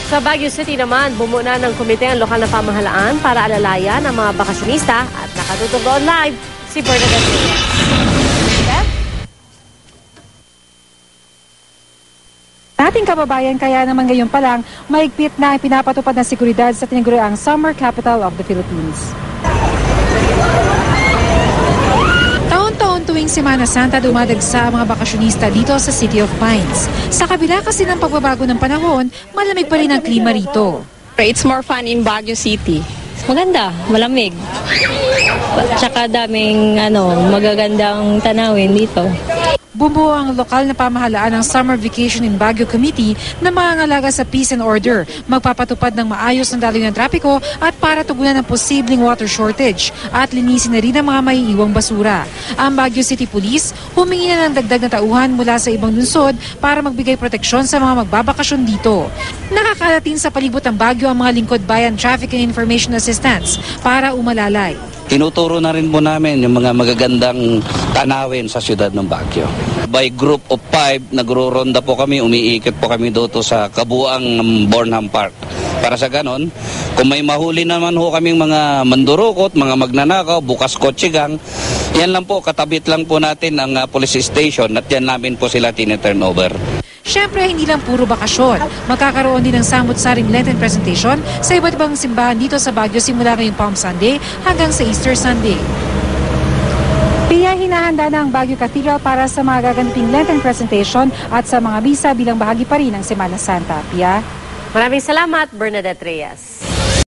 Sa Baguio City naman, bumuo na ng komite ang lokal na pamahalaan para alalayan ang mga bakasyonista at nakatutok doon live si Bernadette Reyes. Ating kababayan, kaya naman ngayon pa lang, maigpit na ang pinapatupad na seguridad sa tinaguriang Summer Capital of the Philippines. Taon-taon tuwing Semana Santa dumadagsa ang mga bakasyonista dito sa City of Pines. Sa kabila kasi ng pagbabago ng panahon, malamig pa rin ang klima rito. It's more fun in Baguio City. Maganda, malamig. Tsaka daming magagandang tanawin dito. Bumuo ang lokal na pamahalaan ng Summer Vacation in Baguio Committee na mangangalaga sa peace and order, magpapatupad ng maayos ng daloy ng trapiko at para tugunan ng posibleng water shortage at linisin na rin ang mga maiiwang basura. Ang Baguio City Police humingi na ng dagdag na tauhan mula sa ibang lungsod para magbigay proteksyon sa mga magbabakasyon dito. Nakakarating sa palibot ng Baguio ang mga lingkod bayan Traffic and Information Assistance para umalalay. Tinuturo na rin po namin yung mga magagandang tanawin sa siyudad ng Baguio. By group of 5, nagro-ronda po kami, umiikot po kami dito sa kabuang Bornham Park. Para sa ganon, kung may mahuli naman ho kaming mga mandurukot, mga magnanakaw, bukas kotse-gang, yan lang po, katabit lang po natin ang police station at yan namin po sila tine-turnover. Siyempre, hindi lang puro bakasyon. Magkakaroon din ng samut-saring Lenten presentation sa iba't ibang simbahan dito sa Baguio simula ngayong Palm Sunday hanggang sa Easter Sunday. Pia, hinahanda na ang Baguio Cathedral para sa mga gaganaping Lenten presentation at sa mga misa bilang bahagi pa rin ng Semana Santa. Pia? Maraming salamat, Bernadette Reyes.